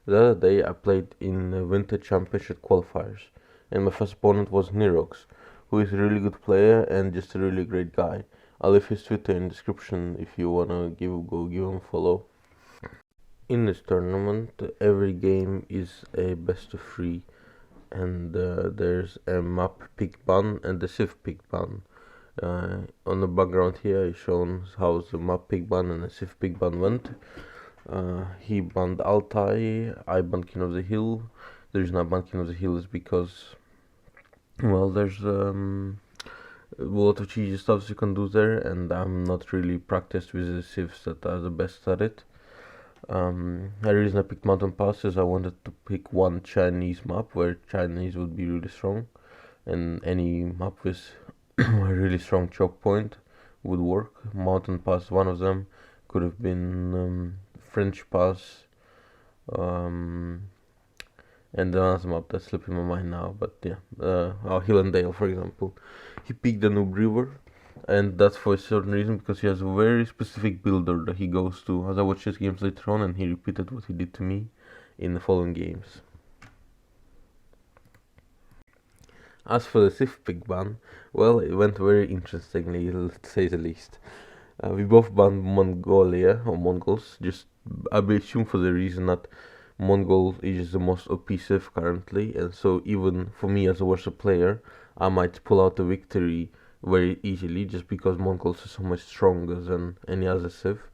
The other day I played in Winter Championship Qualifiers, and my first opponent was Nirox, who is a really good player and just a really great guy. I'll leave his Twitter in the description if you wanna go give him a follow. In this tournament, every game is a best of 3, and there's a map pick ban and a civ pick ban. On the background here is shown how the map pick ban and the civ pick ban went. He banned Altai, I banned King of the Hill. The reason I banned King of the Hill is because, well, there's a lot of cheesy stuff you can do there, and I'm not really practiced with the civs that are the best at it. The reason I picked Mountain Pass is I wanted to pick one Chinese map where Chinese would be really strong, and any map with a really strong choke point would work. Mountain Pass, one of them, could have been French Pass, and another map that's slipping my mind now, but yeah, Hill and Dale, for example. He picked the Danube River, and that's for a certain reason, because he has a very specific builder that he goes to. As I watched his games later on, and he repeated what he did to me in the following games. As for the Civ pick ban, well, it went very interestingly, to say the least. We both banned Mongolia, or Mongols, just I assume for the reason that Mongol is the most OP civ currently, and so even for me as a worse player, I might pull out the victory very easily just because Mongols are so much stronger than any other civ.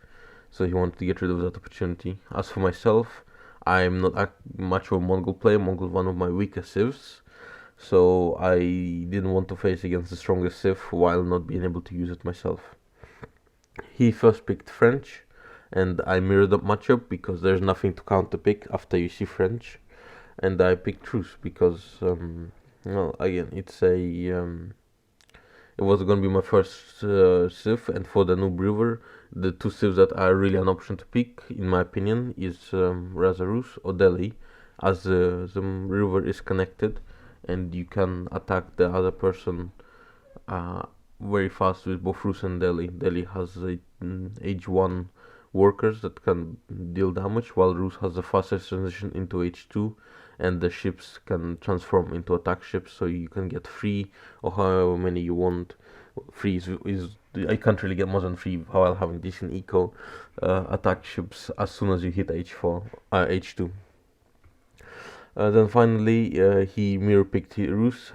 So he wanted to get rid of that opportunity. As for myself, I'm not much of a Mongol player. Mongol is one of my weaker civs, so I didn't want to face against the strongest civ while not being able to use it myself. He first picked French, and I mirrored that matchup because there's nothing to counter pick after you see French, and I picked Rus because, well, again, it was going to be my first civ, and for the Danube River, the two civs that are really an option to pick, in my opinion, is Rus Rus or Delhi, as the river is connected, and you can attack the other person very fast with both Rus and Delhi. Delhi has H1 workers that can deal damage, while Rus has a fastest transition into H2, and the ships can transform into attack ships, so you can get 3 or however many you want. 3 is I can't really get more than 3 while having decent eco attack ships as soon as you hit H2. Then finally, he mirror picked Rus.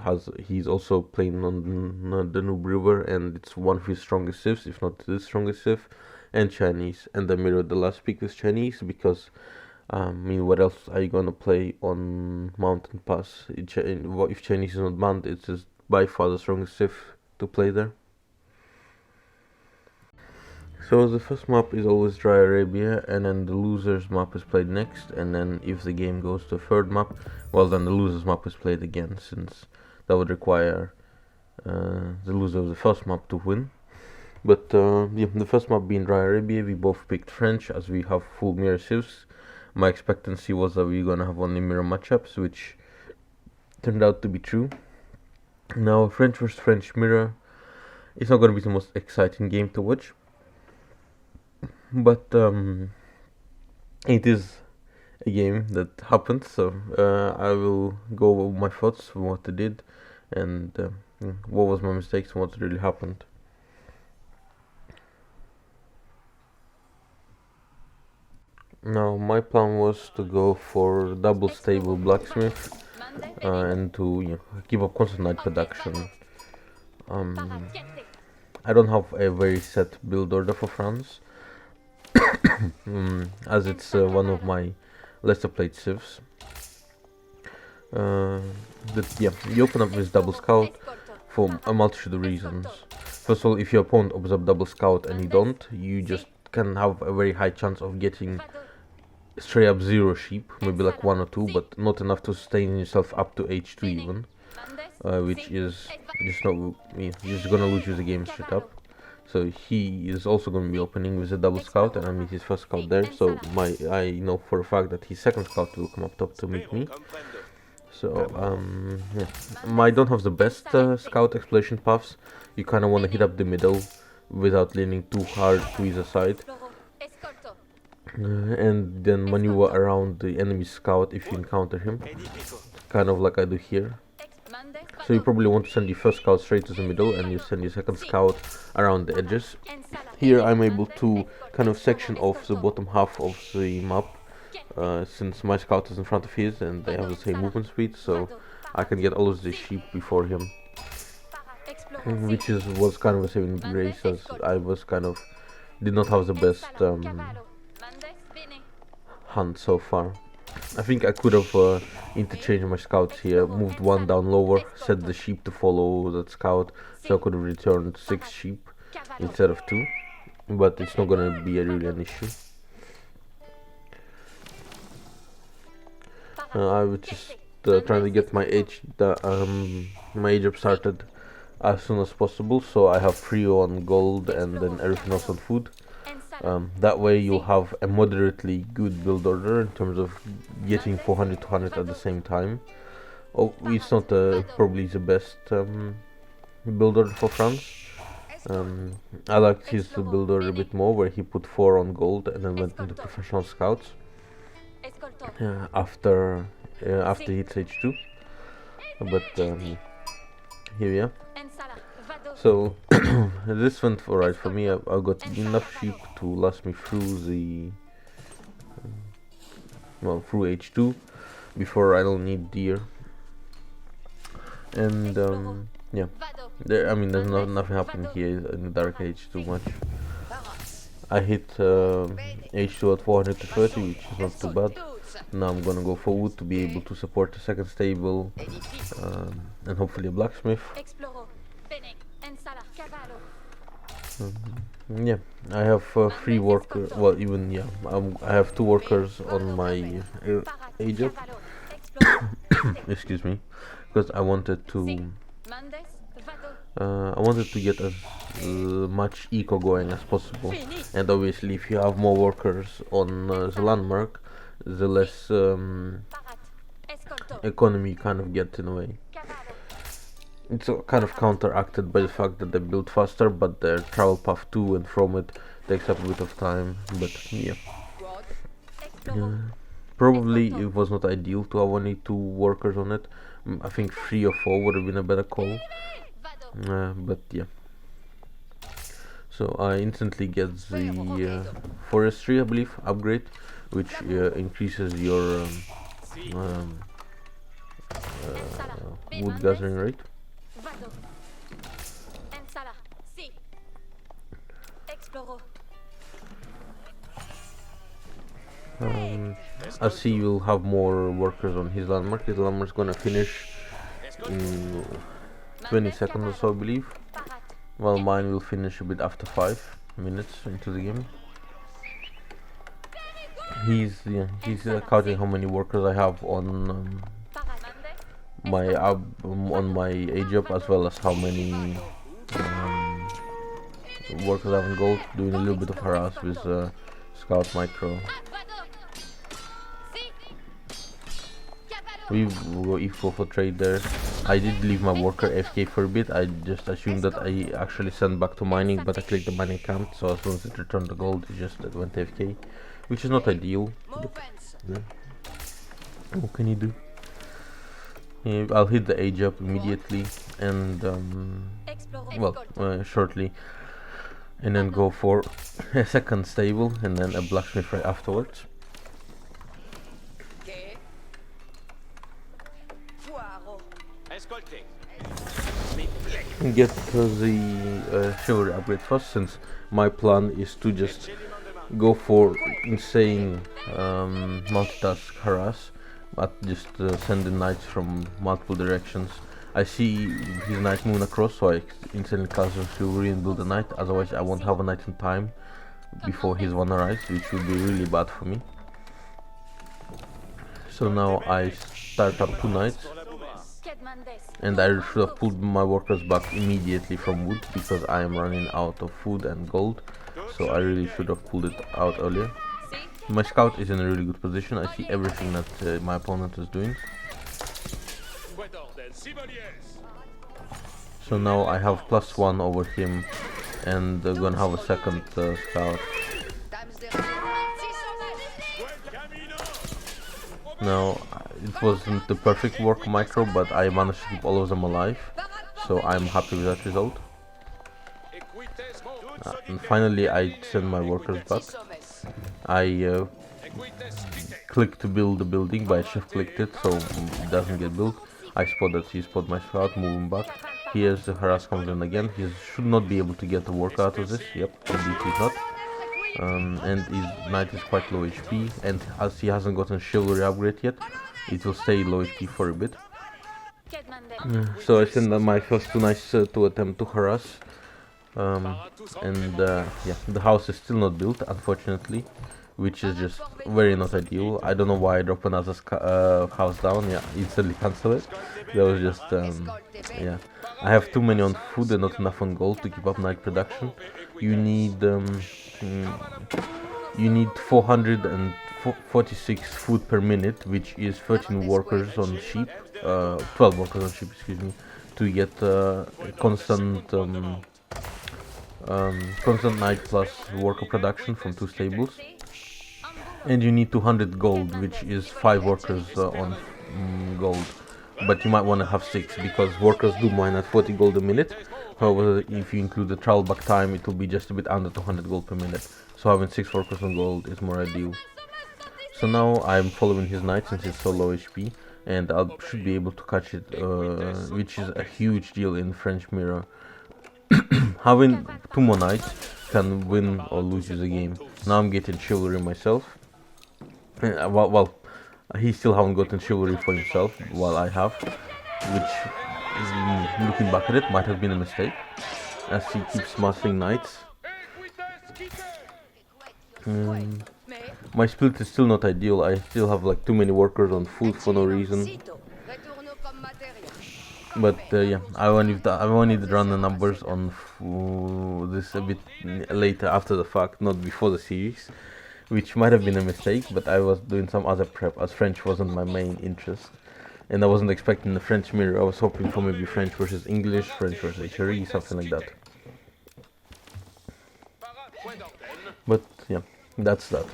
He's also playing on the Danube River, and it's one of his strongest civs, if not the strongest civ, and Chinese. And I mirrored the last pick with Chinese because, I mean, what else are you gonna play on Mountain Pass? If Chinese is not banned, it's just by far the strongest civ to play there. So the first map is always Dry Arabia, and then the loser's map is played next, and then if the game goes to a third map, well, then the loser's map is played again, since that would require the loser of the first map to win. But yeah, the first map being Dry Arabia, we both picked French as we have full mirror civs. My expectancy was that we were gonna have only mirror matchups, which turned out to be true. Now, French vs French mirror, it's not gonna be the most exciting game to watch, but it is a game that happened, so I will go over my thoughts on what I did and what was my mistakes and what really happened. Now, my plan was to go for double stable blacksmith and to keep up constant night production. I don't have a very set build order for France, as it's one of my lesser played civs. But yeah, you open up with double scout for a multitude of reasons. First of all, if your opponent opens up double scout and you don't, you just can have a very high chance of getting straight up 0 sheep, maybe like 1 or 2, but not enough to sustain yourself up to H2 even, which is just not, just gonna lose you the game straight up. So he is also going to be opening with a double scout, and I meet his first scout there, so I know for a fact that his second scout will come up top to meet me. So yeah, I don't have the best scout exploration paths. You kind of want to hit up the middle without leaning too hard to either side. and then maneuver around the enemy scout if you encounter him, kind of like I do here. So you probably want to send your first scout straight to the middle, and you send your second scout around the edges. Here I'm able to kind of section off the bottom half of the map, since my scout is in front of his and they have the same movement speed, so I can get all of the sheep before him, which was kind of a saving grace, as I was did not have the best hunt so far. I think I could have interchanged my scouts here, moved one down lower, set the sheep to follow that scout, so I could have returned 6 sheep instead of 2, but it's not gonna be really an issue. I was just trying to get my age up started as soon as possible, so I have 3 on gold and then everything else on food. That way you'll have a moderately good build order in terms of getting 400 to 100 at the same time. Oh, it's not probably the best build order for France. I liked his build order a bit more, where he put 4 on gold and then went into professional scouts after he hits H2. But here we are. So this went alright for me. I got enough sheep to last me through the through H2 before I don't need deer. And yeah, there's nothing happening here in the dark age too much. I hit H2 at 430, which is not too bad. Now I'm gonna go for wood to be able to support the second stable, and hopefully a blacksmith. Yeah, I have 3 workers. Well, even yeah, I have 2 workers on my age up. Excuse me, because I wanted to get as much eco going as possible, and obviously if you have more workers on the landmark, the less economy you kind of get in a way. It's kind of counteracted by the fact that they build faster, but their travel path to and from it takes up a bit of time. But yeah, probably it was not ideal to have only 2 workers on it. I think 3 or 4 would have been a better call. But yeah, so I instantly get the forestry, I believe, upgrade, which increases your wood gathering rate. I see you'll have more workers on his landmark. His landmark's gonna finish in 20 seconds or so, I believe. While mine will finish a bit after 5 minutes into the game. He's counting how many workers I have on my age up, as well as how many workers I have in gold, doing a little bit of harass with Scout Micro. We go E4 for trade there. I did leave my worker AFK for a bit. I just assumed that I actually sent back to mining, but I clicked the mining camp, so as soon as it returned the gold, it just went AFK, which is not ideal. But, yeah. What can you do? Yeah, I'll hit the age up immediately and shortly, and then go for a second stable and then a blacksmith right afterwards. Get the chivalry upgrade first, since my plan is to just go for insane multitask harass, but just send the knights from multiple directions. I see his knight moving across, so I instantly cast the chivalry and build a knight, otherwise I won't have a knight in time before his one arrives, which would be really bad for me. So now I start up 2 knights, and I should have pulled my workers back immediately from wood, because I am running out of food and gold, so I really should have pulled it out earlier. My scout is in a really good position. I see everything that my opponent is doing. So now I have +1 over him, and gonna have a second scout. Now, it wasn't the perfect work micro, but I managed to keep all of them alive, so I'm happy with that result. And finally, I send my workers back. I click to build the building, but I shift clicked it, so it doesn't get built. I spot that he spot my scout, move him back. Here's the harass comes in again. He should not be able to get the work out of this. Yep, indeed he's not. And his knight is quite low HP, and as he hasn't gotten chivalry upgrade yet, it will stay low HP for a bit. So I send my first two knights to attempt to harass. Yeah, the house is still not built, unfortunately, which is just very not ideal. I don't know why I dropped another house down. Yeah, instantly cancel it. That was just yeah. I have too many on food and not enough on gold to keep up knight production. You need 446 food per minute, which is 13 workers on sheep, 12 workers on sheep, excuse me, to get constant constant knight plus worker production from 2 stables. And you need 200 gold, which is 5 workers on gold. But you might want to have 6, because workers do mine at 40 gold a minute. However, if you include the travel back time, it will be just a bit under 200 gold per minute. So having 6 workers on gold is more ideal. So now I'm following his knight since it's so low HP, and I should be able to catch it, which is a huge deal in French mirror. Having 2 more knights can win or lose you the game. Now I'm getting chivalry myself. Well, he still haven't gotten chivalry for himself, while I have, which, looking back at it, might have been a mistake, as he keeps mastering knights. My split is still not ideal. I still have like too many workers on food for no reason. But yeah, I wanted to run the numbers on this a bit later after the fact, not before the series, which might have been a mistake, but I was doing some other prep, as French wasn't my main interest. And I wasn't expecting the French mirror. I was hoping for maybe French versus English, French versus HRE, something like that. But yeah, that's that.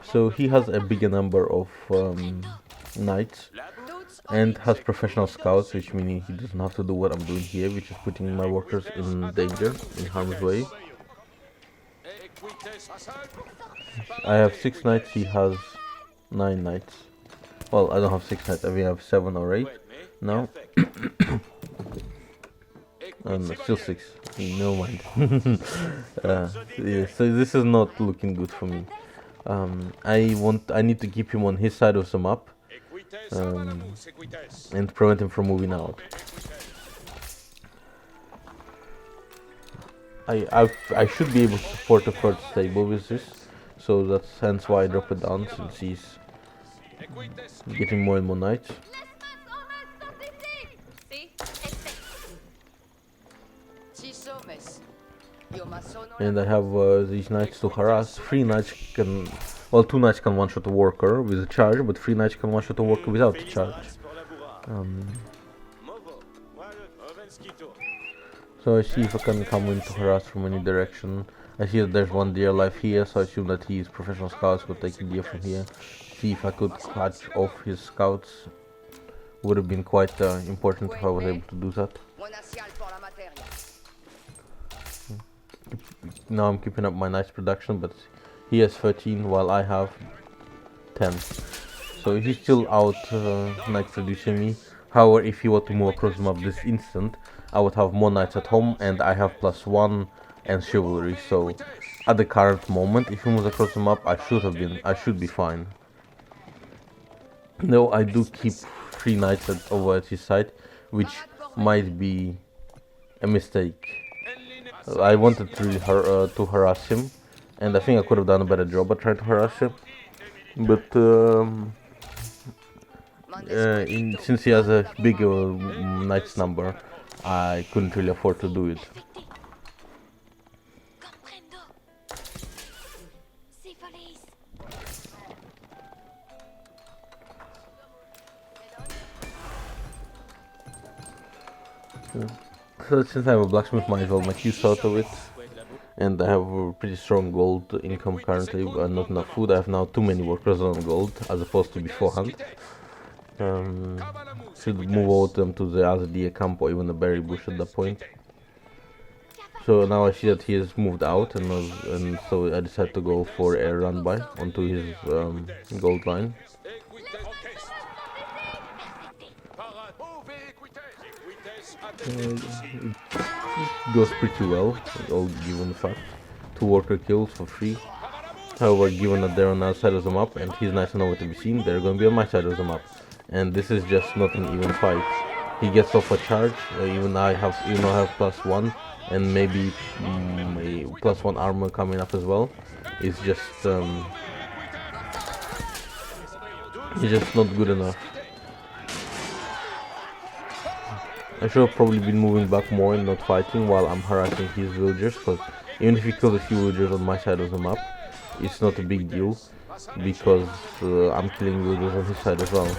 So he has a bigger number of knights and has professional scouts, which means he doesn't have to do what I'm doing here, which is putting my workers in danger, in harm's way. I have 6 knights, he has 9 knights. Well, I don't have 6 knights, I mean I have 7 or 8 now. Still 6, no mind. Yeah, so this is not looking good for me. I need to keep him on his side of the map, and prevent him from moving out. I should be able to support a third stable with this, so that's hence why I drop it down, since he's getting more and more knights. And I have these knights to harass. 3 knights can, well, 2 knights can one-shot a worker with a charge, but 3 knights can one-shot a worker without a charge. So I see if I can come in to harass from any direction. I see that there's one deer alive here, so I assume that he is professional scouts, will take a deer from here. See if I could catch off his scouts. Would have been quite important if I was able to do that. Now I'm keeping up my knights production, but he has 13 while I have 10. So he's still out knight producing me. However, if he were to move across the map this instant, I would have more knights at home, and I have +1 and chivalry. So at the current moment, if he moves across the map, I should be fine. No, I do keep 3 knights over at his side, which might be a mistake. I wanted to really to harass him, and I think I could have done a better job at trying to harass him. But since he has a bigger knights number, I couldn't really afford to do it. So since I have a blacksmith, might as well make use out of it. and I have a pretty strong gold income currently, but not enough food. I have now too many workers on gold as opposed to beforehand. Should move all of them to the Azadea camp or even the berry bush at that point. So now I see that he has moved out, and so I decided to go for a run by onto his gold line. It goes pretty well, all given the fact. 2 worker kills for free. However, given that they're on our side of the map and he's nice enough to be seen, they're going to be on my side of the map. And this is just not an even fight. He gets off a charge, even I have +1, and maybe a +1 armor coming up as well. It's just not good enough. I should have probably been moving back more and not fighting while I'm harassing his villagers, because even if he kills a few villagers on my side of the map, it's not a big deal, because I'm killing villagers on his side as well.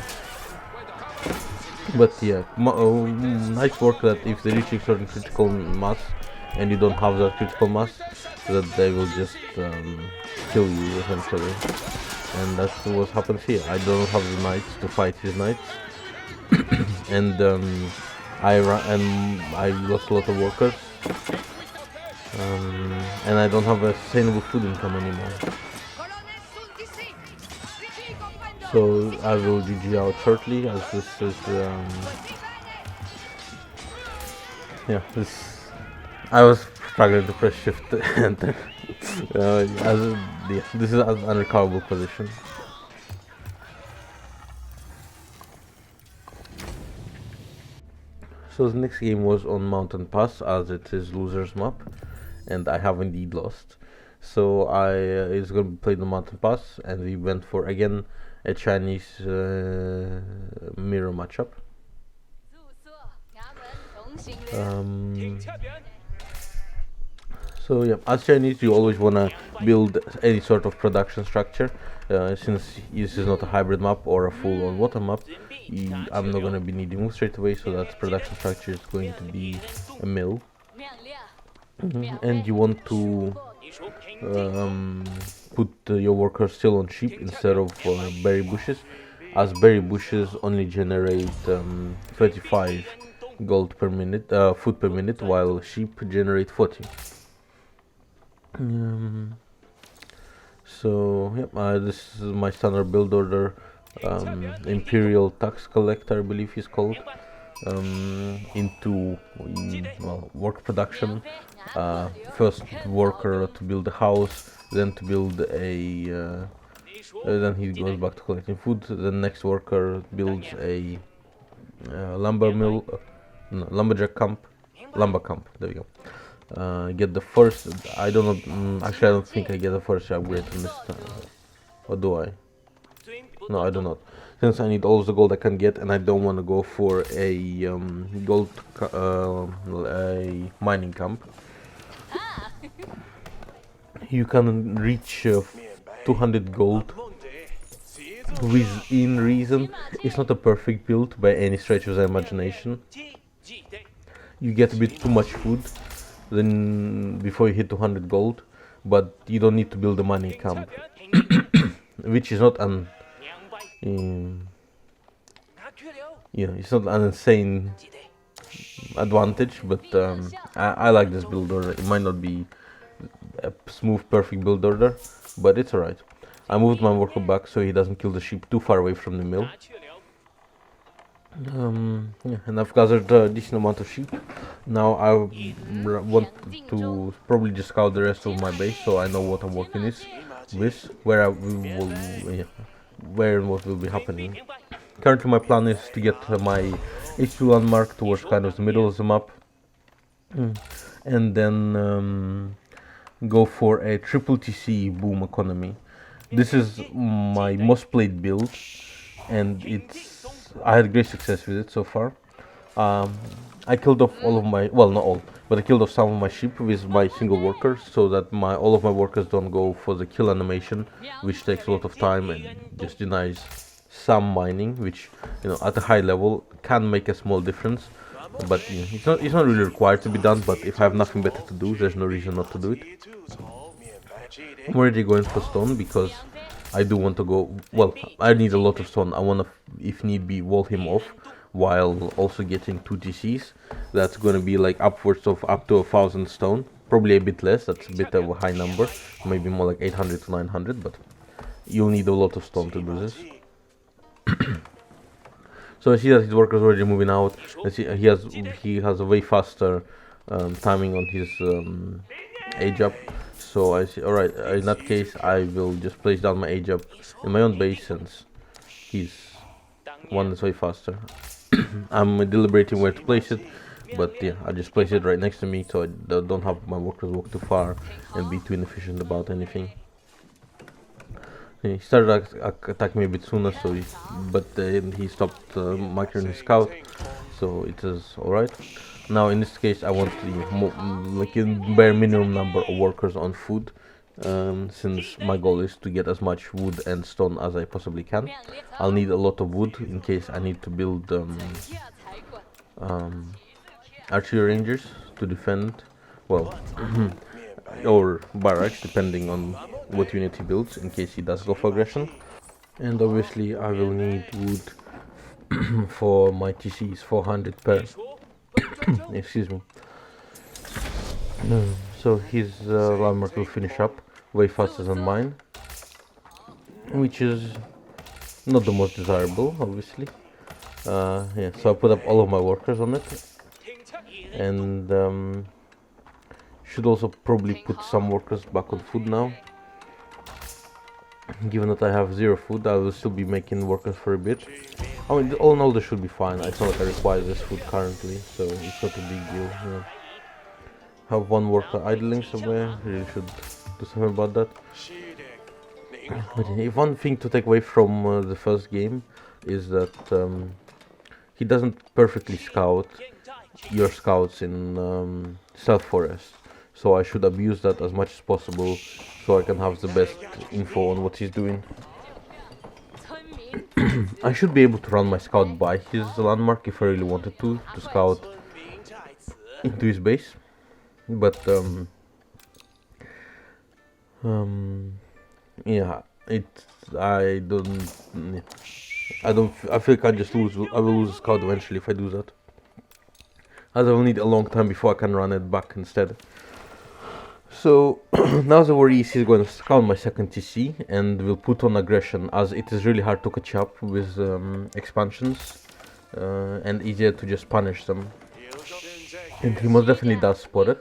But yeah, nice work that if they reach a certain critical mass and you don't have that critical mass, that they will just kill you essentially. And that's what happens here. I don't have the knights to fight his knights, and I lost a lot of workers, and I don't have a sustainable food income anymore. So I will GG out shortly, as this is I was struggling to press shift enter. This is an unrecoverable position. So the next game was on Mountain Pass, as it is loser's map, and I have indeed lost. So it's going to be played on Mountain Pass, and we went for again a Chinese mirror matchup. So yeah, as Chinese, you always want to build any sort of production structure. Since this is not a hybrid map or a full-on water map, I'm not going to be needing wood straight away, so that production structure is going to be a mill. And you want to put your workers still on sheep instead of berry bushes, as berry bushes only generate 35 gold per minute, food per minute, while sheep generate 40. So yeah, this is my standard build order. Imperial tax collector, I believe he's called, into work production. First worker to build a house, then to build a then he goes back to collecting food. The next worker builds a lumber mill, lumberjack camp, lumber camp. There we go. Get the first. I don't know. Actually, I don't think I get the first upgrade on this. Or do I? No, I do not. Since I need all the gold I can get, and I don't want to go for a a mining camp. You can reach 200 gold within reason. It's not a perfect build by any stretch of the imagination. You get a bit too much food then before you hit 200 gold, but you don't need to build a mining camp, which is not an it's not an insane advantage, but I like this build order. It might not be a smooth, perfect build order, but it's alright. I moved my worker back so he doesn't kill the sheep too far away from the mill. And I've gathered a decent amount of sheep. Now I want to probably just scout the rest of my base, so I know what I'm working with, where and what will be happening. Currently my plan is to get my H2 landmark towards kind of the middle of the map, and then go for a triple TC boom economy. This is my most played build, and I had great success with it so far. I killed off all of my, well, not all, but I killed off some of my sheep with my single workers, so that all of my workers don't go for the kill animation, which takes a lot of time and just denies some mining, which, at a high level can make a small difference. But you know, it's not really required to be done. But if I have nothing better to do, there's no reason not to do it. I'm already going for stone because I do want to go. Well, I need a lot of stone. I want to, if need be, wall him off while also getting 2 GCs. That's going to be like upwards of up to 1,000 stone. Probably a bit less. That's a bit of a high number. Maybe more like 800 to 900. But you'll need a lot of stone to do this. So I see that his workers already moving out. I see he has a way faster timing on his age up. So I see. All right. In that case, I will just place down my age up in my own base since he's one that's way faster. I'm deliberating where to place it, but yeah, I just place it right next to me so I don't have my workers walk too far and be too inefficient about anything. He started attacking me a bit sooner, so but he stopped microing his scout, so it is alright. Now in this case I want like a bare minimum number of workers on food, since my goal is to get as much wood and stone as I possibly can. I'll need a lot of wood in case I need to build archery rangers to defend, well, or barracks depending on what unit he builds in case he does go for aggression. And obviously I will need wood for my TCs, 400 per excuse me. So his landmark will finish up way faster than mine, which is not the most desirable, obviously. Yeah, so I put up all of my workers on it, and should also probably put some workers back on food now. Given that I have 0 food, I will still be making workers for a bit. I mean, all in all, this should be fine. It's not like I require this food currently, so it's not a big deal. Yeah. Have 1 worker idling somewhere. Really should do something about that. But if one thing to take away from the first game is that he doesn't perfectly scout your scouts in South Forest. So I should abuse that as much as possible so I can have the best info on what he's doing. I should be able to run my scout by his landmark if I really wanted to scout into his base. But yeah, I feel like I just lose. I will lose a scout eventually if I do that, as I will need a long time before I can run it back instead. So now the worry is he's going to scout my second TC and will put on aggression, as it is really hard to catch up with expansions and easier to just punish them. And he most definitely does spot it.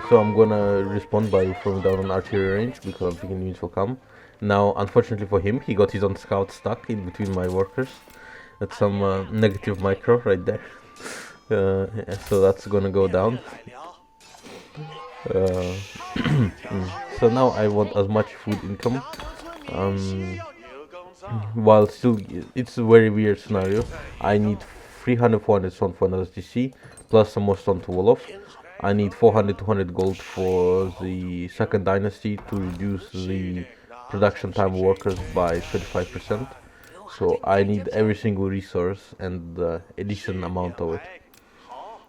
So I'm gonna respond by throwing down an archery range because I'm thinking units will come. Now, unfortunately for him, he got his own scout stuck in between my workers. That's some negative micro right there. So that's gonna go down. So now I want as much food income. While still, it's a very weird scenario. I need 300-400 stone for another TC, plus some more stone to wall off. I need 400-200 gold for the second dynasty to reduce the production time of workers by 35%. So I need every single resource and a decent amount of it.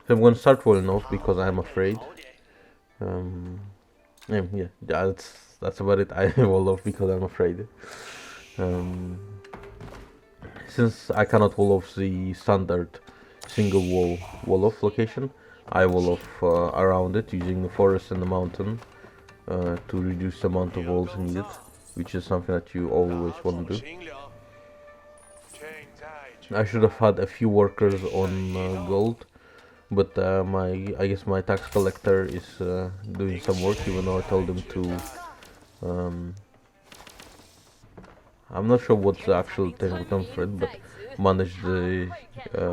So I'm going to start rolling off because I'm afraid. Yeah, that's about it. I wall off because I'm afraid. Since I cannot wall off the standard single wall off location, I wall off around it using the forest and the mountain to reduce the amount of walls needed, which is something that you always want to do. I should have had a few workers on gold, but I guess my tax collector is doing some work, even though I told him to. I'm not sure what's the actual technical term for it, but manage the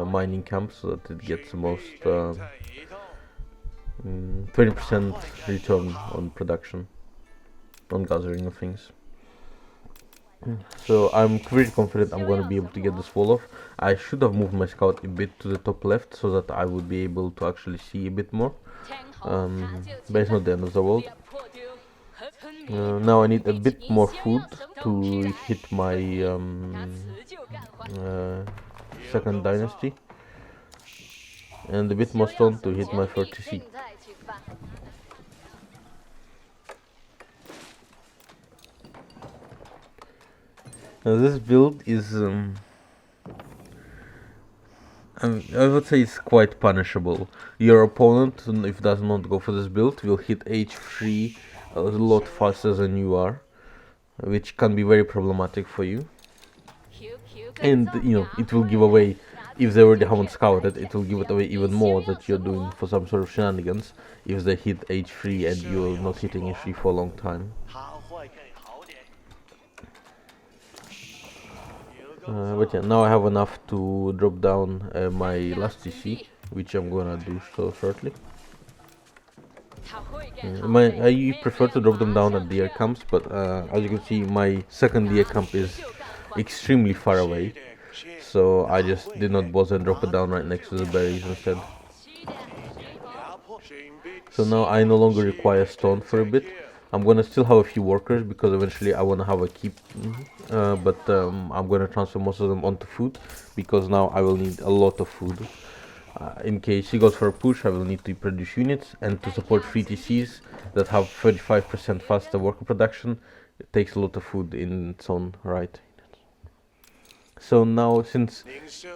mining camp so that it gets the most 20% return on production, on gathering of things. So I'm pretty confident I'm going to be able to get this wall off. I should have moved my scout a bit to the top left so that I would be able to actually see a bit more. But it's not the end of the world. Now I need a bit more food to hit my second dynasty. and a bit more stone to hit my 30C. Now this build is, I would say it's quite punishable. Your opponent, if does not go for this build, will hit H3 a lot faster than you are, which can be very problematic for you. And it will give away, if they already haven't scouted, it will give it away even more that you're doing for some sort of shenanigans if they hit H3 and you're not hitting H3 for a long time. But yeah, now I have enough to drop down my last TC, which I'm gonna do so shortly. I prefer to drop them down at the air camps, but as you can see, my second air camp is extremely far away, so I just did not bother and drop it down right next to the berries instead. So now I no longer require stone for a bit. I'm gonna still have a few workers because eventually I wanna have a keep, but I'm gonna transfer most of them onto food because now I will need a lot of food. In case he goes for a push, I will need to produce units, and to support 3 TCs that have 35% faster worker production, it takes a lot of food in its own right. So now, since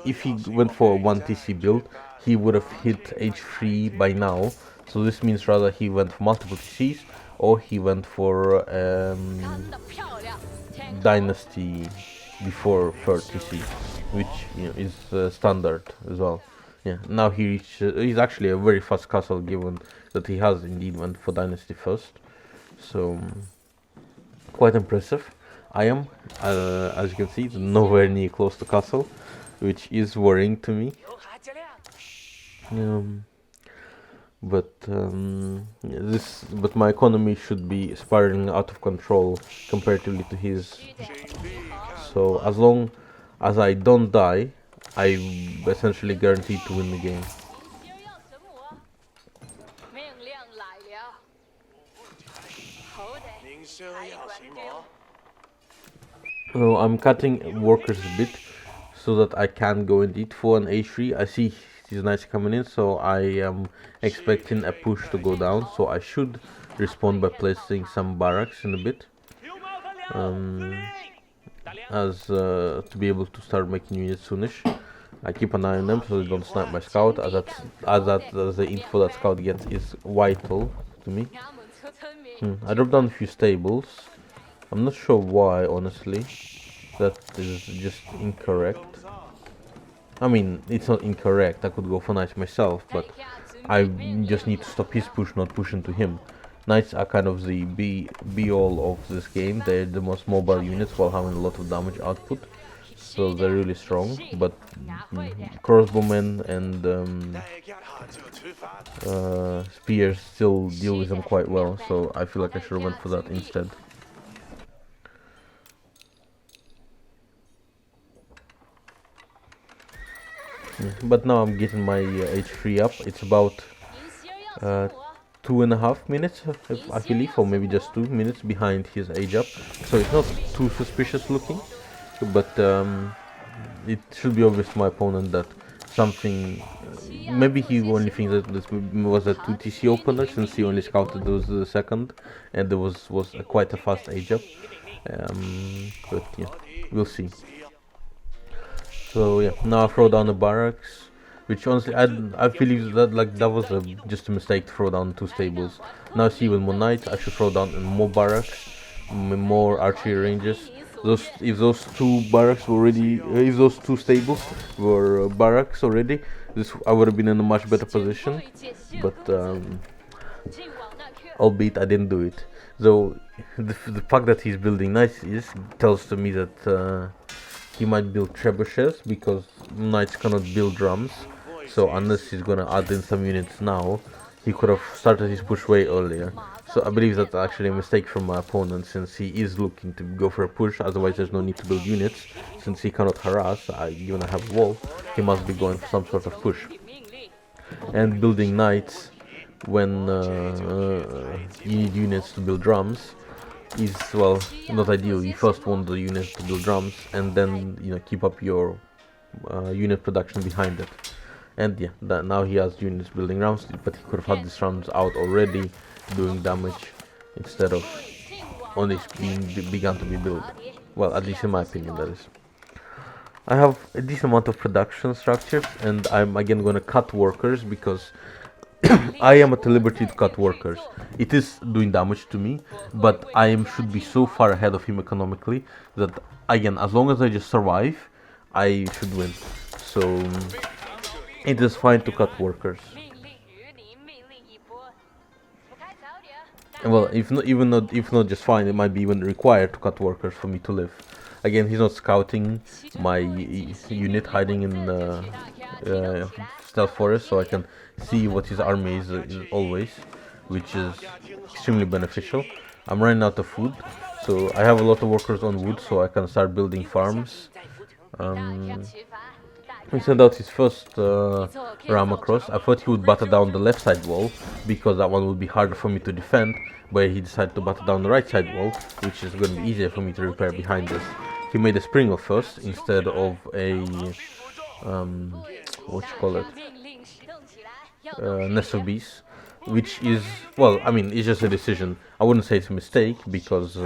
if he went for a 1 TC build, he would have hit H3 by now, so this means rather he went for multiple TCs, or he went for Dynasty before 3rd TC, which is standard as well. Yeah, now he's actually a very fast castle, given that he has indeed went for Dynasty first. So quite impressive. I am, as you can see, nowhere near close to castle, which is worrying to me. But my economy should be spiraling out of control comparatively to his. So as long as I don't die, I'm essentially guaranteed to win the game. So I'm cutting workers a bit so that I can go indeed for an H3. I see these knights coming in, so I am expecting a push to go down, so I should respond by placing some barracks in a bit, to be able to start making units soonish. I keep an eye on them so they don't snipe my scout, as the info that scout gets is vital to me. I dropped down a few stables. I'm not sure why, honestly. That is just incorrect. I mean, it's not incorrect, I could go for knights myself, but I just need to stop his push, not push into him. Knights are kind of the be-all of this game. They're the most mobile units while having a lot of damage output, so they're really strong, but crossbowmen and spears still deal with them quite well, so I feel like I should have went for that instead. But now I'm getting my H3 up. It's about 2.5 minutes, I believe, or maybe just 2 minutes behind his age up. So it's not too suspicious looking, but it should be obvious to my opponent that something. Maybe he only thinks that this was a 2 TC opener, since he only scouted those the second, and there was quite a fast age up. But yeah, we'll see. So yeah, now I throw down the barracks, which honestly I believe that that was just a mistake to throw down 2 stables. Now I see with more knights, I should throw down more barracks, more archery ranges. If those 2 barracks were already, if those 2 stables were barracks already, I would have been in a much better position. But albeit I didn't do it. So the fact that he's building knights tells to me that. He might build trebuchets because knights cannot build drums, so unless he's gonna add in some units now, he could have started his push way earlier. So I believe that's actually a mistake from my opponent, since he is looking to go for a push. Otherwise there's no need to build units, since he cannot harass, given I have a wall, he must be going for some sort of push. And building knights when you need units to build drums is, well, not ideal. You first want the units to build drums and then keep up your unit production behind it. And yeah, now he has units building rounds, but he could have had these rounds out already, doing damage, instead of only begun to be built. Well, at least in my opinion, that is. I have a decent amount of production structures, and I'm again gonna cut workers because I am at the liberty to cut workers. It is doing damage to me, but should be so far ahead of him economically that again, as long as I just survive, I should win. So it is fine to cut workers. Well, if not just fine, it might be even required to cut workers for me to live. Again, he's not scouting my unit hiding in stealth forest, so I can see what his army is always, which is extremely beneficial. I'm running out of food, so I have a lot of workers on wood, so I can start building farms. He sent out his first ram across. I thought he would batter down the left side wall, because that one would be harder for me to defend, but he decided to batter down the right side wall, which is going to be easier for me to repair behind this. He made a sprinkle first, instead of a, nest of bees, which is, well, I mean, it's just a decision. I wouldn't say it's a mistake, because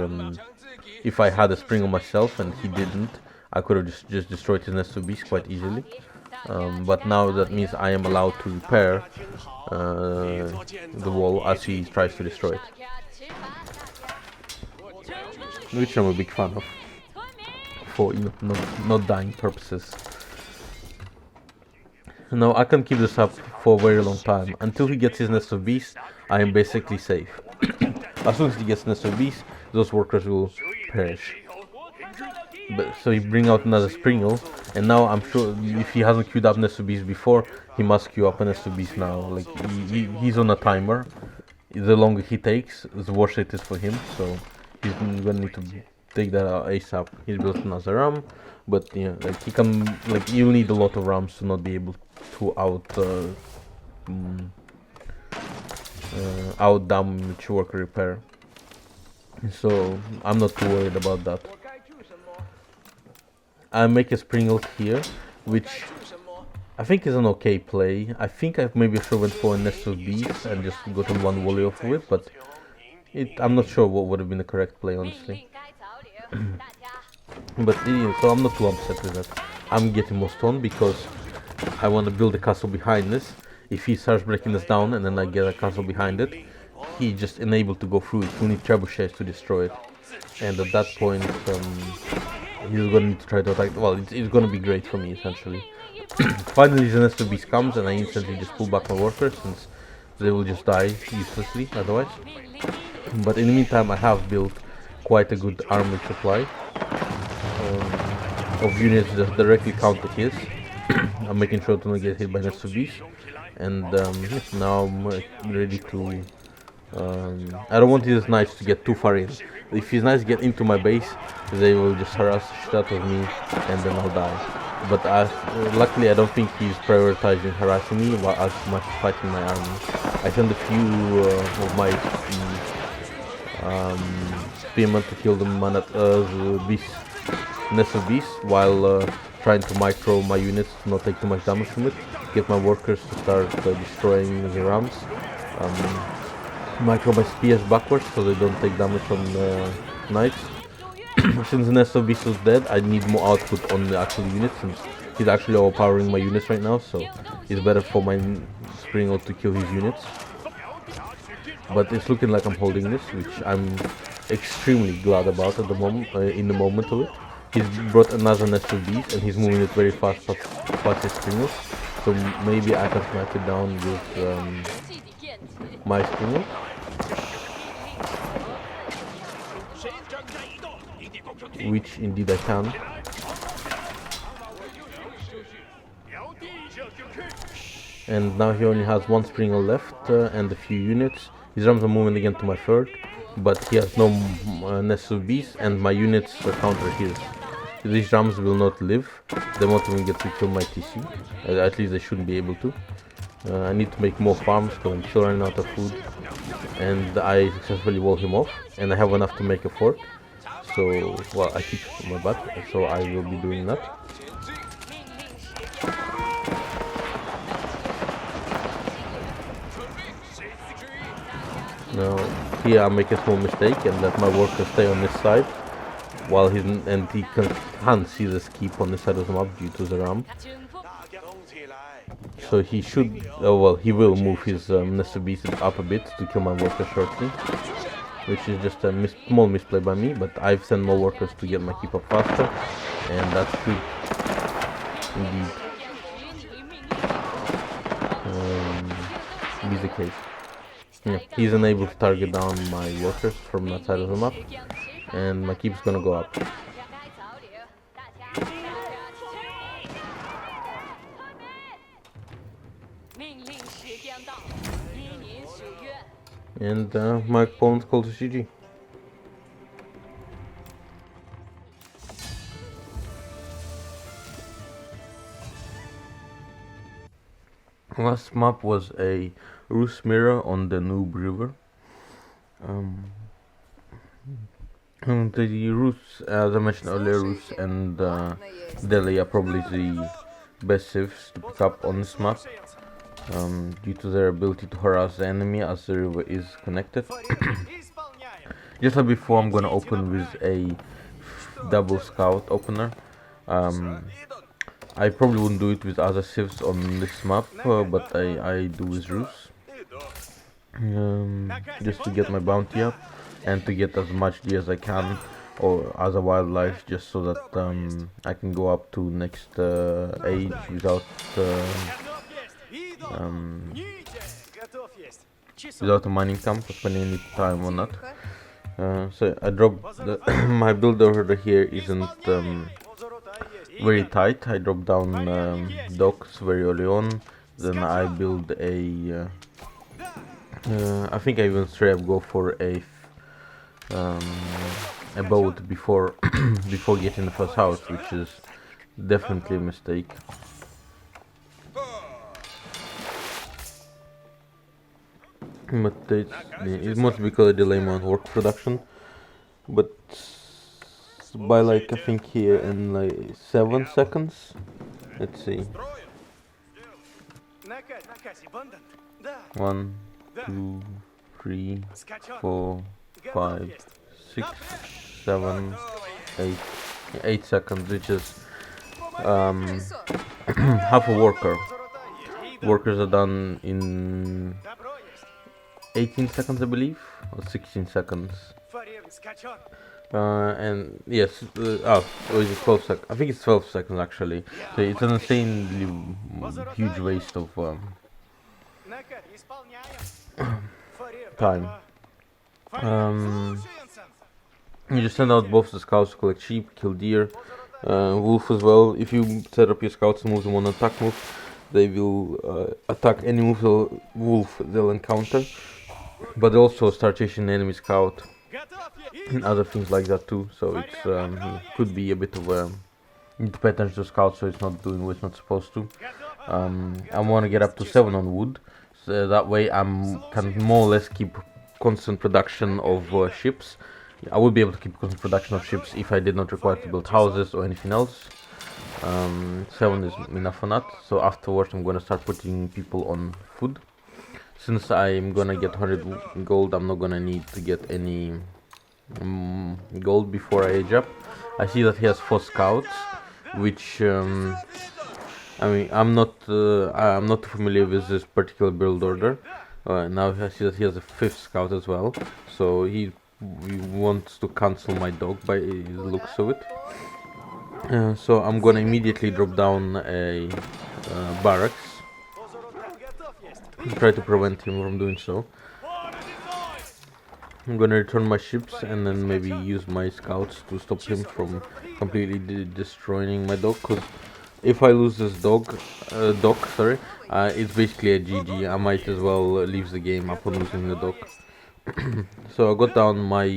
if I had a sprinkle myself and he didn't, I could have just destroyed his nest of bees quite easily. But now that means I am allowed to repair the wall as he tries to destroy it, which I'm a big fan of, for not dying purposes. Now I can keep this up for a very long time. Until he gets his nest of bees, I am basically safe. As soon as he gets nest of bees, those workers will perish. But so he bring out another sprinkle, and now I'm sure if he hasn't queued up nest of bees before, he must queue up a nest of bees now. Like he's on a timer. The longer he takes, the worse it is for him. So he's gonna need to take that out ASAP. He's built another ram, but yeah, like he can, like, you'll need a lot of rams to not be able to out damage worker repair. So I'm not too worried about that. I make a sprinkle here, which I think is an okay play. I think I maybe should have went for a nest of bees and just gotten one volley off with, but I'm not sure what would have been the correct play, honestly. But yeah, so I'm not too upset with that. I'm getting more stone because I want to build a castle behind this. If he starts breaking this down and then I get a castle behind it, he's just unable to go through it. We need trebuchets to destroy it, and at that point he's going to need to try to attack. Well, it's going to be great for me, essentially. Finally the nest of bees comes, and I instantly just pull back my workers, since they will just die uselessly otherwise. But in the meantime, I have built quite a good armored supply of units that directly counter his. I'm making sure to not get hit by nest of bees, and now I'm ready to. I don't want his knights to get too far in. If his knights get into my base, they will just harass the shit out of me, and then I'll die. But luckily, I don't think he's prioritizing harassing me while as much as fighting my army. I sent a few of my spearmen to kill the nest of bees, while trying to micro my units to not take too much damage from it. Get my workers to start destroying the rams. Micro my spears backwards so they don't take damage from the knights. Since the nest of bees is dead, I need more output on the actual units, since he's actually overpowering my units right now, so it's better for my sprinkle to kill his units. But it's looking like I'm holding this, which I'm extremely glad about at the moment. In the moment of it, he's brought another nest of bees, and he's moving it very fast past his springles. So maybe I can snipe it down with my sprinkle. Which indeed I can. And now he only has one sprinkle left and a few units. His rams are moving again to my third, but he has no nest of bees, and my units counter his. These rams will not live. They won't even get to kill my TC. At least they shouldn't be able to. I need to make more farms because I'm still running out of food. And I successfully wall him off, and I have enough to make a fort. So, well, I keep my butt, so I will be doing that. Now here I make a small mistake and let my worker stay on this side while he can't see the keep on this side of the map due to the ramp. So he should, well, he will move his Nestor Beast up a bit to kill my worker shortly, which is just a small misplay by me, but I've sent more workers to get my keep up faster, and that should indeed be the case. Yeah, he's unable to target down my workers from that side of the map, and my keep's gonna go up. And my opponent calls a GG. Last map was a Rus mirror on the Danube River. The Rus, as I mentioned earlier, Rus and Delhi are probably the best civs to pick up on this map, due to their ability to harass the enemy as the river is connected. Just like before, I'm gonna open with a double scout opener. I probably wouldn't do it with other civs on this map, but I do with Rus, just to get my bounty up and to get as much deer as I can, or other wildlife, just so that I can go up to next age without a mining camp for spending any time on that. So I dropped my build order here isn't very tight. I drop down docks very early on, then I build a I think I even straight up go for a boat before before getting the first house, which is definitely a mistake. But it must be because of delay on work production, but by like I think here in like 7 seconds. Let's see. 1, 2, 3, 4, 5, 6, 7, 8. 8 seconds, which is half a worker. Workers are done in 18 seconds, I believe, or 16 seconds. And yes, or is it 12 seconds? I think it's 12 seconds actually. So it's an insanely huge waste of time. You just send out both the scouts to collect sheep, kill deer, wolf as well. If you set up your scouts and move them on an attack move, they will attack any wolf they'll encounter. But they also start chasing the enemy scout and other things like that too. So it's could be a bit of a need to pay attention to scouts, so it's not doing what it's not supposed to. I want to get up to 7 on wood, so that way I can more or less keep constant production of ships. I would be able to keep constant production of ships if I did not require to build houses or anything else. 7 is enough for that. So afterwards I'm gonna start putting people on food. Since I'm gonna get 100 gold, I'm not gonna need to get any gold before I age up. I see that he has 4 scouts, which I mean I'm not too familiar with this particular build order. Now I see that he has a 5th scout as well, so he wants to cancel my dog by the looks of it. So I'm gonna immediately drop down a barracks, try to prevent him from doing so. I'm gonna return my ships and then maybe use my scouts to stop him from completely destroying my dog, because if I lose this dock, it's basically a GG. I might as well leave the game upon losing the dock. So I got down my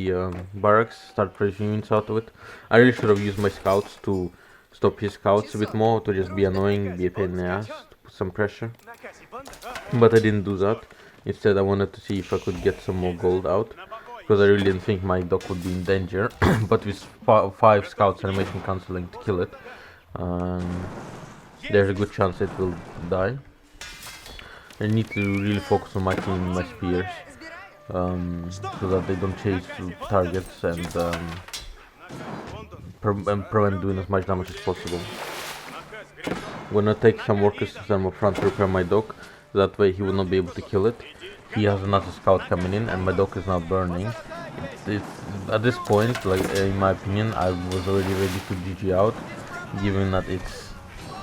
barracks, start pressing units out of it. I really should have used my scouts to stop his scouts a bit more, to just be annoying, be a pain in the ass, to put some pressure. But I didn't do that. Instead I wanted to see if I could get some more gold out, because I really didn't think my dock would be in danger. But with 5 scouts animation cancelling to kill it, there's a good chance it will die. I need to really focus on my team and my spears. so that they don't chase targets and prevent doing as much damage as possible. I'm gonna take some workers to them up front to repair my dock, that way he will not be able to kill it. He has another scout coming in and my dock is now burning. It's at this point, like in my opinion, I was already ready to GG out, given that it's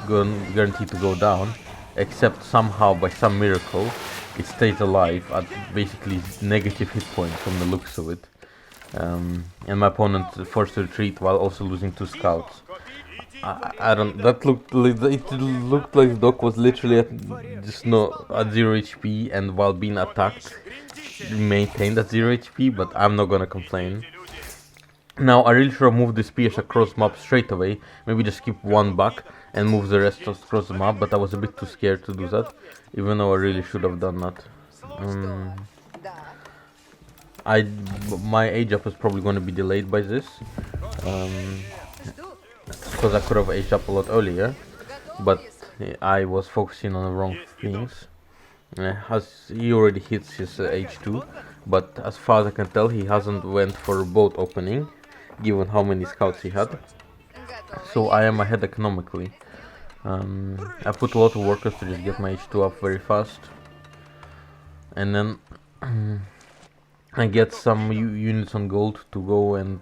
guaranteed to go down, except somehow by some miracle it stays alive at basically negative hit points from the looks of it. And my opponent forced to retreat while also losing 2 scouts. I don't. That looked like it looked like the dog was literally at 0 HP, and while being attacked, maintained at 0 HP. But I'm not gonna complain. Now I really should have moved the spears across map straight away. Maybe just skip one back and move the rest across the map. But I was a bit too scared to do that, even though I really should have done that. My age up is probably going to be delayed by this. Because I could have aged up a lot earlier, but I was focusing on the wrong things. He already hits his H2, but as far as I can tell, he hasn't went for boat opening, given how many scouts he had. So I am ahead economically. I put a lot of workers to just get my H2 up very fast, and then I get some units on gold to go and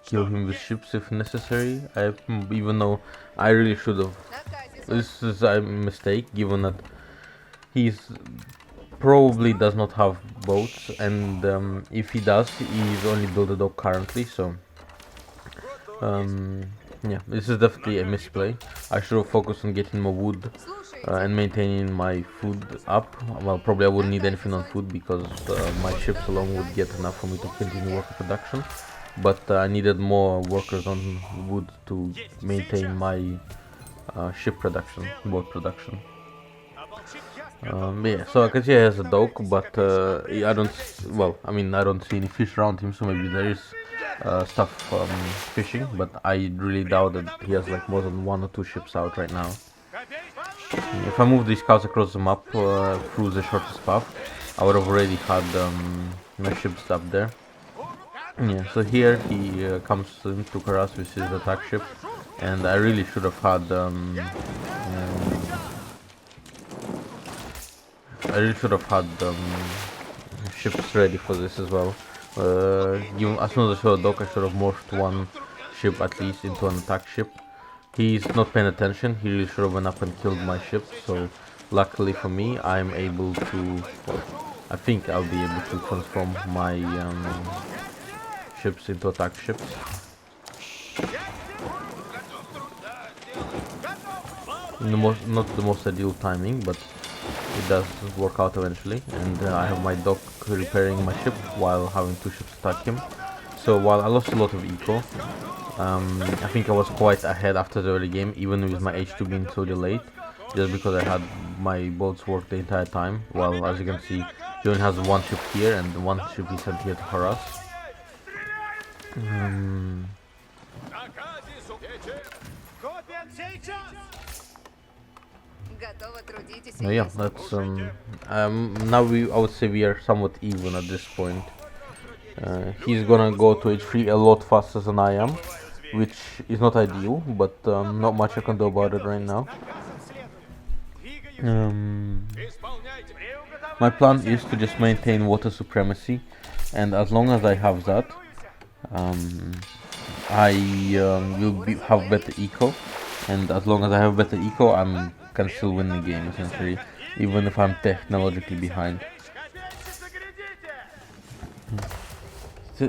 kill him with ships if necessary. Even though I really should have. This is a mistake, given that he's probably does not have boats, and if he does, he's only built a dock currently. So yeah, this is definitely a misplay. I should have focused on getting more wood and maintaining my food up. Well, probably I wouldn't need anything on food because my ships alone would get enough for me to continue worker production. But I needed more workers on wood to maintain my ship production, boat production. Yeah, so I can see he has a dock, but I don't. Well, I mean, I don't see any fish around him, so maybe there is stuff fishing. But I really doubt that he has like more than 1 or 2 ships out right now. If I move these scouts across the map through the shortest path, I would have already had my ships up there. Yeah, so here he comes into Karas with his attack ship, and I really should have had ships ready for this as well. As soon as I saw a dock, I should have morphed 1 ship at least into an attack ship. He's not paying attention. He really should have went up and killed my ship. So luckily for me, I'm able to. Well, I think I'll be able to transform my ships into attack ships. Not the most ideal timing, but it does work out eventually. And I have my dock repairing my ship while having 2 ships attack him. So while I lost a lot of eco, I think I was quite ahead after the early game, even with my H2 being so delayed, just because I had my boats work the entire time. While as you can see, he only has 1 ship here and 1 ship he sent here to harass. Yeah, that's now I would say we are somewhat even at this point. He's gonna go to H3 a lot faster than I am, which is not ideal, but not much I can do about it right now. My plan is to just maintain water supremacy, and as long as I have that, I will have better eco, and as long as I have better eco, I can still win the game essentially, even if I'm technologically behind.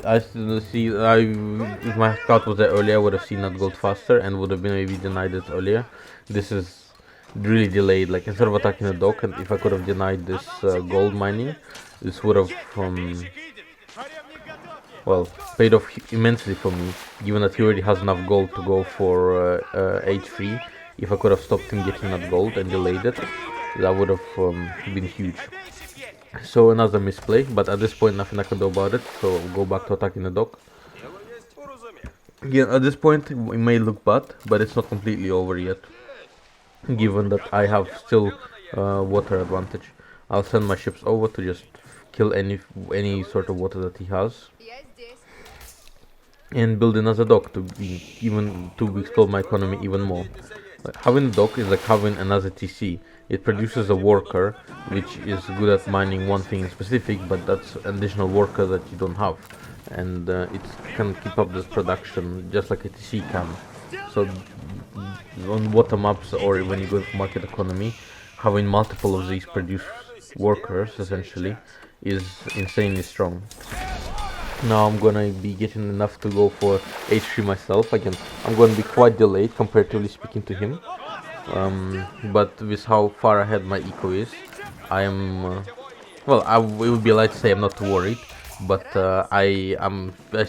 I see. If my scout was there earlier, I would have seen that gold faster and would have been maybe denied it earlier. This is really delayed. Like instead of attacking the dock, and if I could have denied this gold mining, this would have well paid off immensely for me. Given that he already has enough gold to go for H3, if I could have stopped him getting that gold and delayed it, that would have been huge. So another misplay, but at this point nothing I can do about it, so I'll go back to attacking the dock. Yeah, at this point it may look bad, but it's not completely over yet, given that I have still water advantage. I'll send my ships over to just kill any sort of water that he has, and build another dock to explode my economy even more. Like, having a dock is like having another TC. It produces a worker which is good at mining one thing in specific, but that's an additional worker that you don't have, and it can keep up this production just like a TC can. So on water maps or when you go to market economy, having multiple of these produce workers essentially is insanely strong. Now I'm gonna be getting enough to go for H3 myself. Again, I'm gonna be quite delayed comparatively speaking to him, but with how far ahead my eco is, I am well, it would be like to say I'm not too worried, but I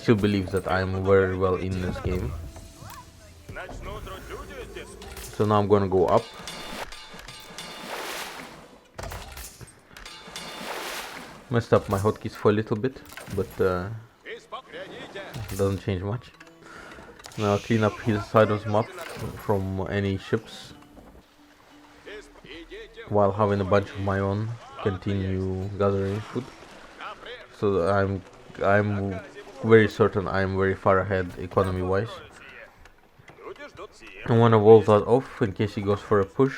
still believe that I'm very well in this game. So now I'm gonna go up. Messed up my hotkeys for a little bit, but doesn't change much. Now I'll clean up his side of the map from any ships, while having a bunch of my own continue gathering food. So I'm very certain I'm very far ahead economy wise. I want to wall that off in case he goes for a push.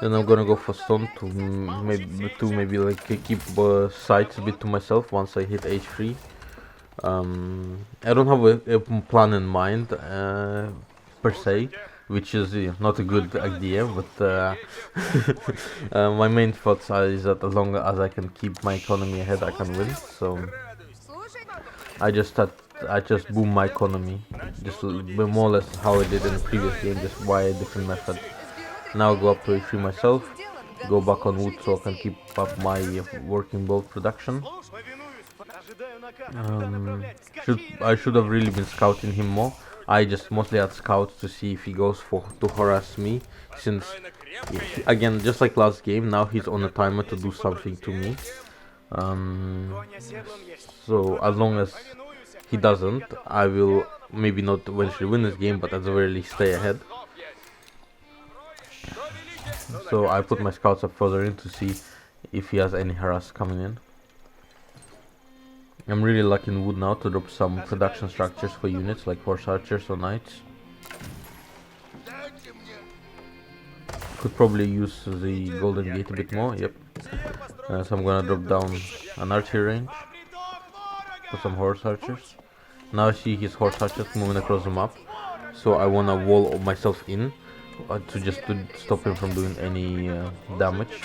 Then I'm gonna go for stone to maybe like keep sights a bit to myself once I hit H3. I don't have a plan in mind per se, which is not a good idea, but my main thoughts is that as long as I can keep my economy ahead, I can win. So I just boom my economy, just more or less how I did in the previous game, just by a different method. Now I'll go up to A3 myself, go back on wood so I can keep up my working bolt production. I should have really been scouting him more. I just mostly had scouts to see if he goes to harass me, since again, just like last game, now he's on a timer to do something to me. So as long as he doesn't, I will maybe not eventually win this game, but at the very least stay ahead. So I put my scouts up further in to see if he has any harass coming in. I'm really lucky in wood now to drop some production structures for units like horse archers or knights. Could probably use the golden gate a bit more, yep. So I'm gonna drop down an archery range for some horse archers. Now I see his horse archers moving across the map, so I wanna wall myself in to stop him from doing any damage.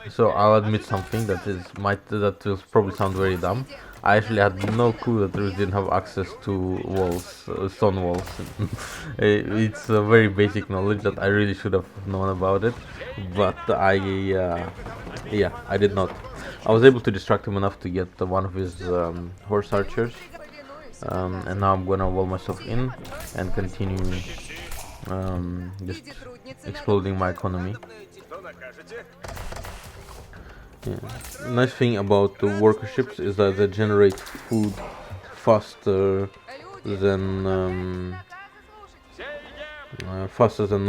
So I'll admit something that will probably sound very dumb. I actually had no clue that Rus didn't have access to walls, stone walls. It's a very basic knowledge that I really should have known about it, but yeah, I did not. I was able to distract him enough to get one of his horse archers. And now I'm gonna wall myself in and continue just exploding my economy. Yeah. Nice thing about the worker ships is that they generate food faster than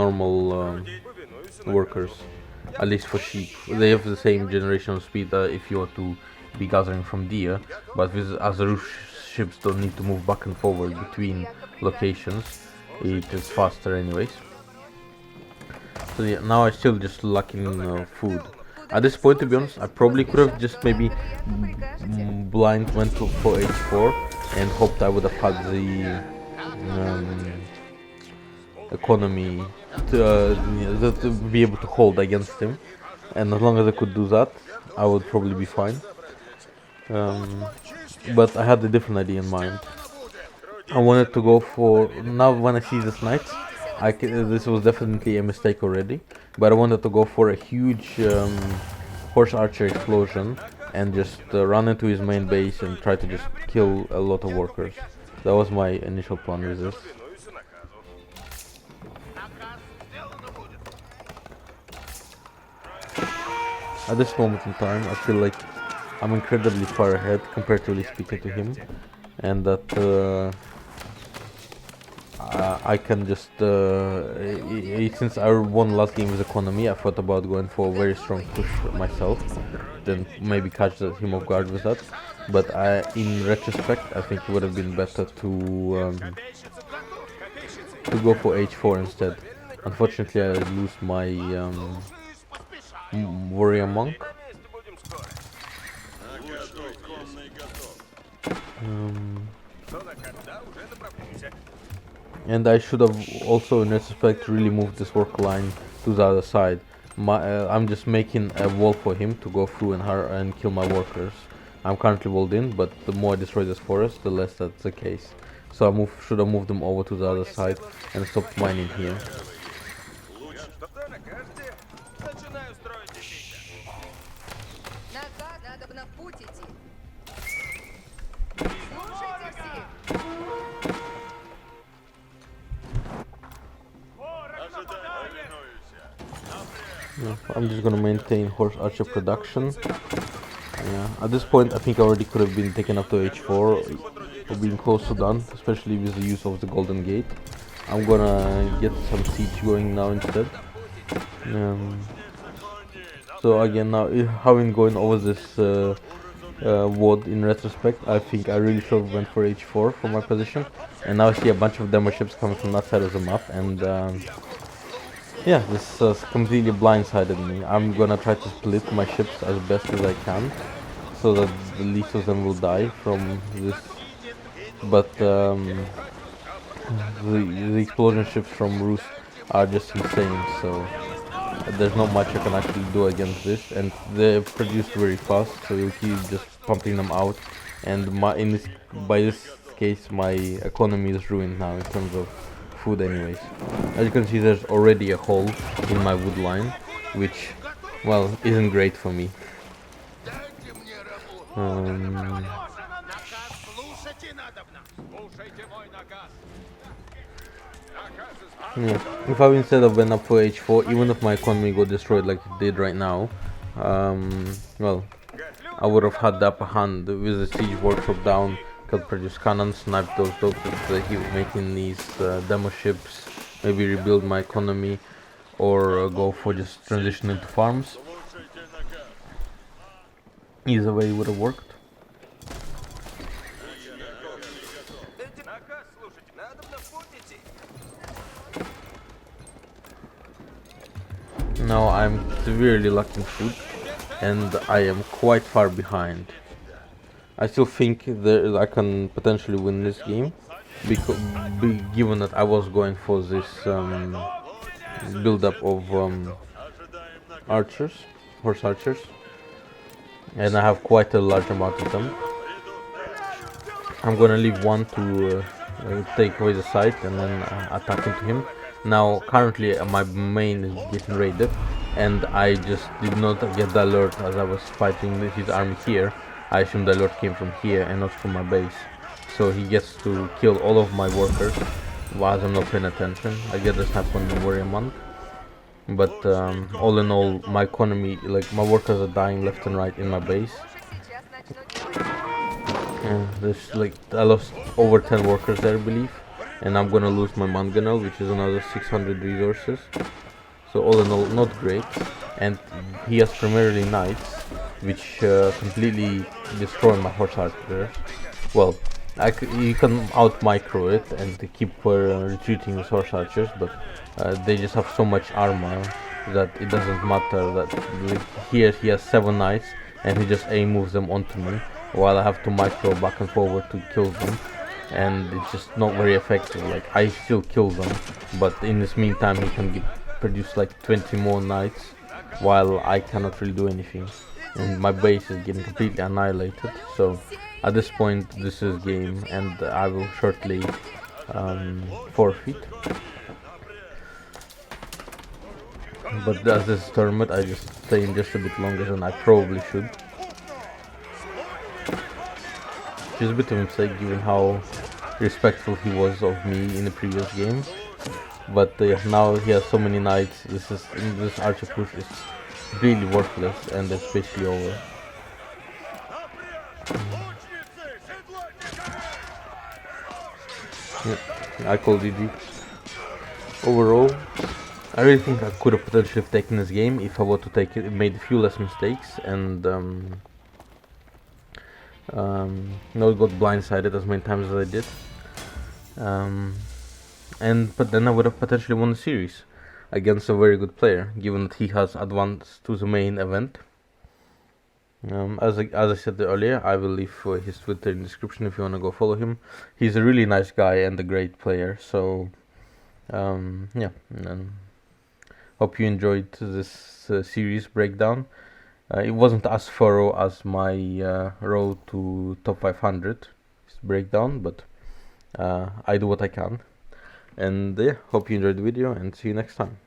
normal workers, at least for sheep. They have the same generational speed if you are to be gathering from deer, but as the Rus ships don't need to move back and forward between locations, it is faster anyways. So yeah, now I still just lack in food. At this point, to be honest, I probably could have just maybe blind went for H4 and hoped I would have had the economy to be able to hold against him, and as long as I could do that, I would probably be fine. But I had a different idea in mind. I wanted to go for, now when I see this knight, this was definitely a mistake already, but I wanted to go for a huge horse archer explosion and just run into his main base and try to just kill a lot of workers. That was my initial plan with this. At this moment in time, I feel like I'm incredibly far ahead comparatively speaking to him, and that I can just since I won last game with economy, I thought about going for a very strong push myself, then maybe catch him off guard with that. But in retrospect, I think it would have been better to go for h4 instead. Unfortunately, I lose my warrior monk. And I should have also, in retrospect, really moved this work line to the other side. I'm just making a wall for him to go through and kill my workers. I'm currently walled in, but the more I destroy this forest, the less that's the case. So I should have moved them over to the other side and stopped mining here. Yeah, I'm just gonna maintain horse archer production. Yeah, at this point I think I already could have been taken up to h4 or being close to done, especially with the use of the golden gate. I'm gonna get some siege going now instead. So again, now having going over this ward in retrospect, I think I really should have went for h4 for my position. And now I see a bunch of demo ships coming from that side of the map, and yeah, this completely blindsided me. I'm gonna try to split my ships as best as I can, so that the least of them will die from this. But the explosion ships from Rus are just insane, so there's not much I can actually do against this, and they're produced very fast, so you'll keep just pumping them out. And by this case, my economy is ruined now in terms of food anyways. As you can see, there's already a hole in my wood line, which, well, isn't great for me. Yeah. If I instead of went up for h4, even if my economy got destroyed like it did right now, well, I would have had the upper hand with the siege workshop down. Could produce cannons, snipe those dogs that he was making these demo ships, maybe rebuild my economy, or go for just transition into farms. Either way would have worked. Now I'm severely lacking food, and I am quite far behind. I still think that I can potentially win this game, given that I was going for this build-up of archers, horse archers, and I have quite a large amount of them. I'm gonna leave one to take away the site and then attack into him. Now currently my main is getting raided, and I just did not get the alert as I was fighting his army here. I assume the alert came from here and not from my base, so he gets to kill all of my workers while I'm not paying attention. I get this happen in warrior monk, but all in all, my economy, like my workers are dying left and right in my base. There's like I lost over 10 workers there, I believe, and I'm gonna lose my mangonel, which is another 600 resources. So all in all, not great. And he has primarily knights, which completely destroy my horse archers. Well, you can out micro it and keep retreating with horse archers, but they just have so much armor that it doesn't matter. That like, here he has 7 knights and he just moves them onto me, while I have to micro back and forward to kill them, and it's just not very effective. Like I still kill them, but in this meantime he can produce like 20 more knights, while I cannot really do anything, and my base is getting completely annihilated. So at this point this is game, and I will shortly forfeit. But as this is tournament, I just stay in just a bit longer than I probably should, which is a bit of a mistake given how respectful he was of me in the previous game. But now he has so many knights. This archer push is really worthless, and it's basically over. Yeah. I call GG. Overall, I really think I could have potentially taken this game if I were to take it, made a few less mistakes, and not got blindsided as many times as I did. But then I would have potentially won the series against a very good player, given that he has advanced to the main event. As I said earlier, I will leave his Twitter in the description if you want to go follow him. He's a really nice guy and a great player, so yeah. Hope you enjoyed this series breakdown. It wasn't as thorough as my road to top 500 breakdown, but I do what I can. And yeah, hope you enjoyed the video, and see you next time.